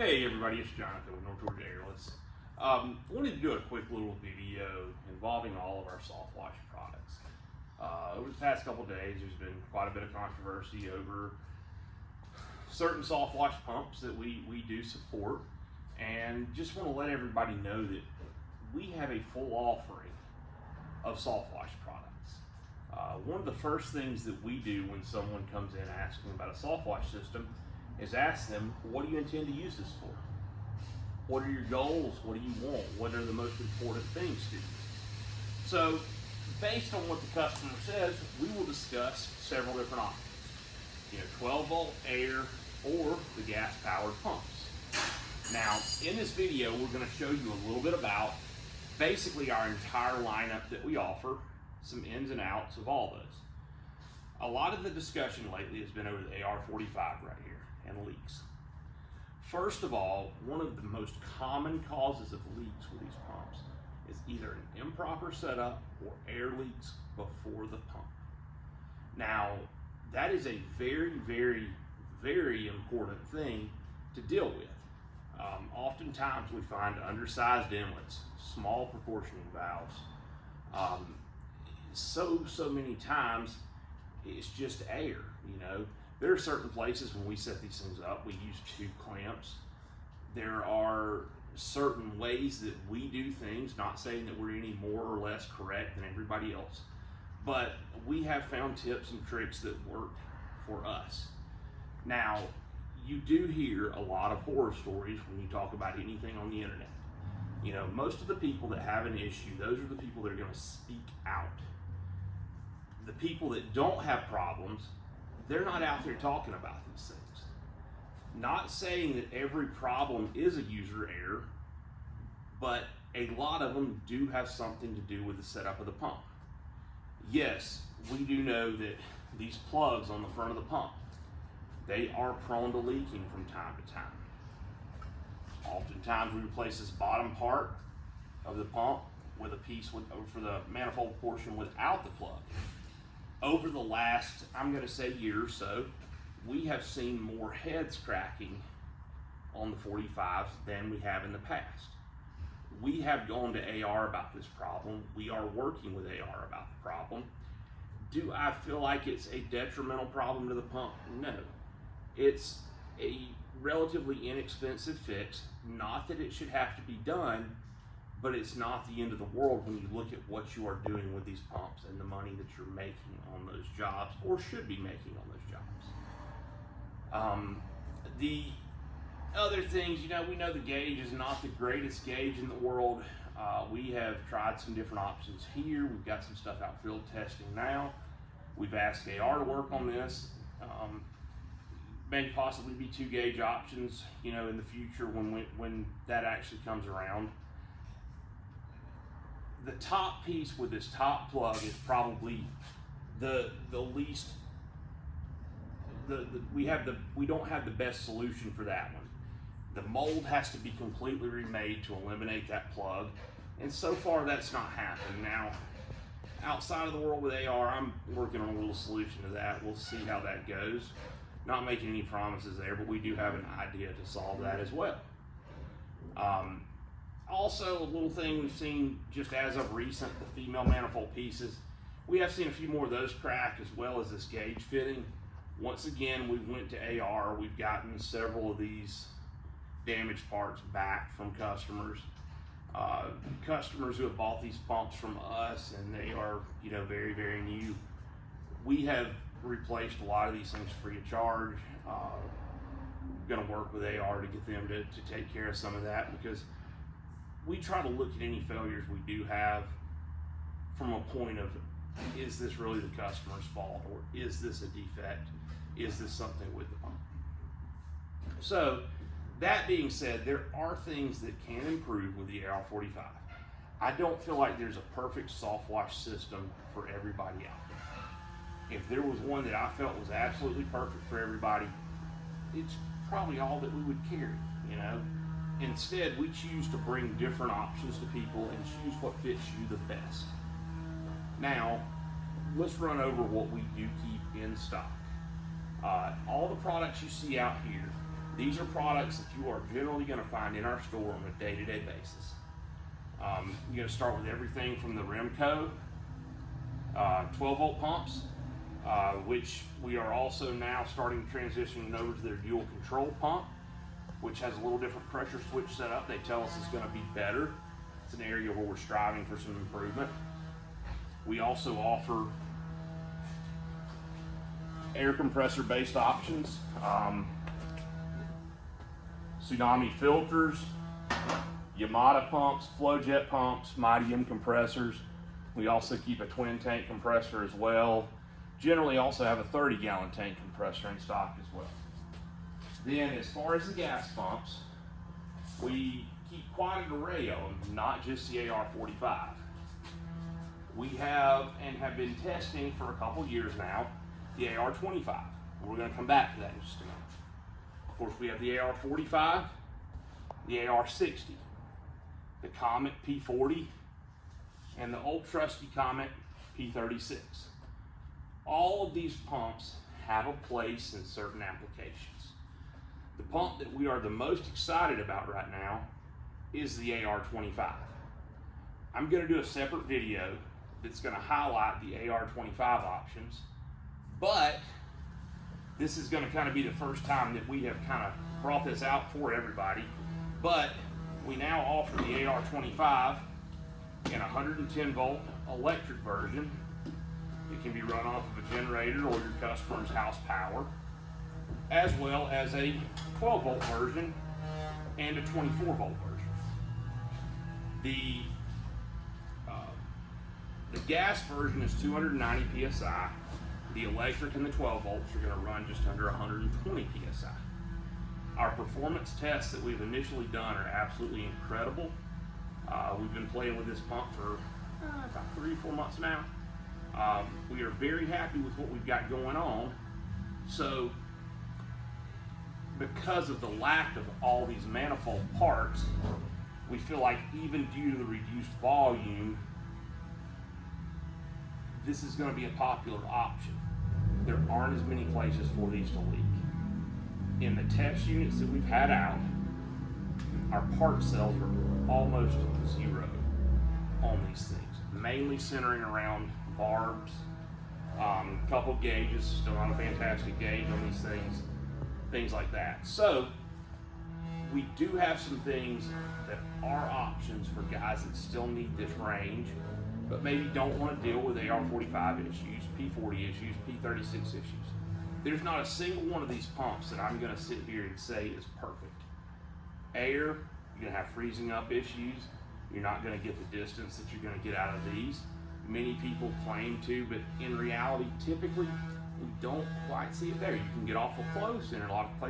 Hey everybody, it's Jonathan with North Georgia Airless. Wanted to do a quick little video involving all of our Softwash products. Over the past couple days, there's been quite a bit of controversy over certain Softwash pumps that we do support, and just want to let everybody know that we have a full offering of Softwash products. One of the first things that we do when someone comes in asking about a Softwash system is ask them, what do you intend to use this for? What are your goals? What do you want? What are the most important things to you? So, based on what the customer says, we will discuss several different options. 12 volt air or the gas powered pumps. Now, in this video, we're going to show you a little bit about basically our entire lineup that we offer, some ins and outs of all those. A lot of the discussion lately has been over the AR45 right here and leaks. First of all, one of the most common causes of leaks with these pumps is either an improper setup or air leaks before the pump. Now, that is a very, very, very important thing to deal with. Oftentimes we find undersized inlets, small proportioning valves. So many times it's just air, There are certain places when we set these things up, we use tube clamps. There are certain ways that we do things, not saying that we're any more or less correct than everybody else, but we have found tips and tricks that work for us. Now, you do hear a lot of horror stories when you talk about anything on the internet. Most of the people that have an issue, those are the people that are going to speak out. The people that don't have problems, they're not out there talking about these things. Not saying that every problem is a user error, but a lot of them do have something to do with the setup of the pump. Yes, we do know that these plugs on the front of the pump, they are prone to leaking from time to time. Oftentimes we replace this bottom part of the pump with a piece for the manifold portion without the plug. Over the last, I'm going to say year or so, we have seen more heads cracking on the 45s than we have in the past. We have gone to AR about this problem. We are working with AR about the problem. Do I feel like it's a detrimental problem to the pump? No. It's a relatively inexpensive fix. Not that it should have to be done, but it's not the end of the world when you look at what you are doing with these pumps and the money that you're making on those jobs, or should be making on those jobs. The other things, we know the gauge is not the greatest gauge in the world. We have tried some different options here. We've got some stuff out field testing now. We've asked AR to work on this. May possibly be 2 gauge options, in the future when that actually comes around. The top piece with this top plug is probably the least. We don't have the best solution for that one. The mold has to be completely remade to eliminate that plug, and so far that's not happened. Now, outside of the world with AR, I'm working on a little solution to that. We'll see how that goes. Not making any promises there, but we do have an idea to solve that as well. Also, a little thing we've seen just as of recent, the female manifold pieces. We have seen a few more of those crack, as well as this gauge fitting. Once again, we went to AR. We've gotten several of these damaged parts back from customers. Customers who have bought these pumps from us, and they are, very, very new. We have replaced a lot of these things free of charge. We're going to work with AR to get them to take care of some of that, because we try to look at any failures we do have from a point of, is this really the customer's fault, or is this a defect? Is this something with the pump? So, that being said, there are things that can improve with the AR45. I don't feel like there's a perfect Softwash system for everybody out there. If there was one that I felt was absolutely perfect for everybody, it's probably all that we would carry, Instead, we choose to bring different options to people and choose what fits you the best. Now, let's run over what we do keep in stock. All the products you see out here, These are products that you are generally going to find in our store on a day-to-day basis. You're going to start with everything from the Remco 12-volt pumps, which we are also now starting to transition over to their dual control pump, which has a little different pressure switch set up. They tell us it's going to be better. It's an area where we're striving for some improvement. We also offer air compressor based options, Tsunami filters, Yamada pumps, flow jet pumps, Mighty M compressors. We also keep a twin tank compressor as well. Generally also have a 30-gallon tank compressor in stock as well. Then as far as the gas pumps, we keep quite an array of them, not just the AR45. We have and have been testing for a couple years now the AR25. We're going to come back to that in just a minute. Of course, we have the AR45, the AR60, the Comet P40, and the old trusty Comet P36. All of these pumps have a place in certain applications. The pump that we are the most excited about right now is the AR25. I'm going to do a separate video that's going to highlight the AR25 options, but this is going to kind of be the first time that we have kind of brought this out for everybody. But we now offer the AR25 in a 110-volt electric version. It can be run off of a generator or your customer's house power, as well as a 12-volt version and a 24-volt version. The gas version is 290 psi. The electric and the 12 volts are going to run just under 120 psi. Our performance tests that we've initially done are absolutely incredible. We've been playing with this pump for about 3 or 4 months now. We are very happy with what we've got going on. So, because of the lack of all these manifold parts, we feel like even due to the reduced volume, this is going to be a popular option. There aren't as many places for these to leak. In the test units that we've had out, our part sales are almost zero on these things, mainly centering around barbs, a couple gauges, still not a fantastic gauge on these things like that. So we do have some things that are options for guys that still need this range, but maybe don't want to deal with AR45 issues, P40 issues, P36 issues. There's not a single one of these pumps that I'm going to sit here and say is perfect. Air, you're going to have freezing up issues. You're not going to get the distance that you're going to get out of these. Many people claim to, but in reality, typically, we don't quite see it there. You can get awful close, and in a lot of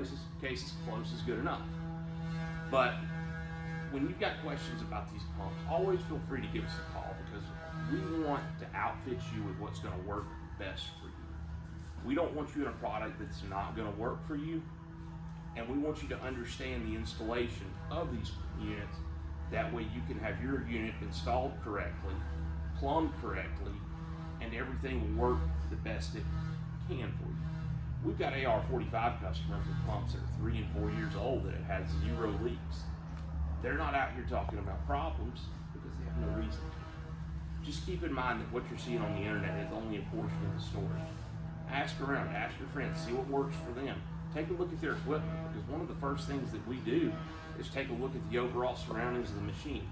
cases, close is good enough. But when you've got questions about these pumps, always feel free to give us a call, because we want to outfit you with what's going to work best for you. We don't want you in a product that's not going to work for you, and we want you to understand the installation of these units. That way you can have your unit installed correctly, plumbed correctly, and everything will work the best it can for you. We've got AR45 customers with pumps that are 3 and 4 years old that have had 0 leaks. They're not out here talking about problems because they have no reason to. Just keep in mind that what you're seeing on the internet is only a portion of the story. Ask around, ask your friends, see what works for them. Take a look at their equipment, because one of the first things that we do is take a look at the overall surroundings of the machine.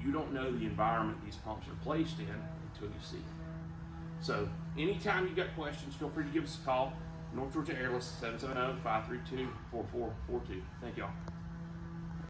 You don't know the environment these pumps are placed in until you see it. So anytime you've got questions, feel free to give us a call. North Georgia Airless, 770-532-4442. Thank y'all.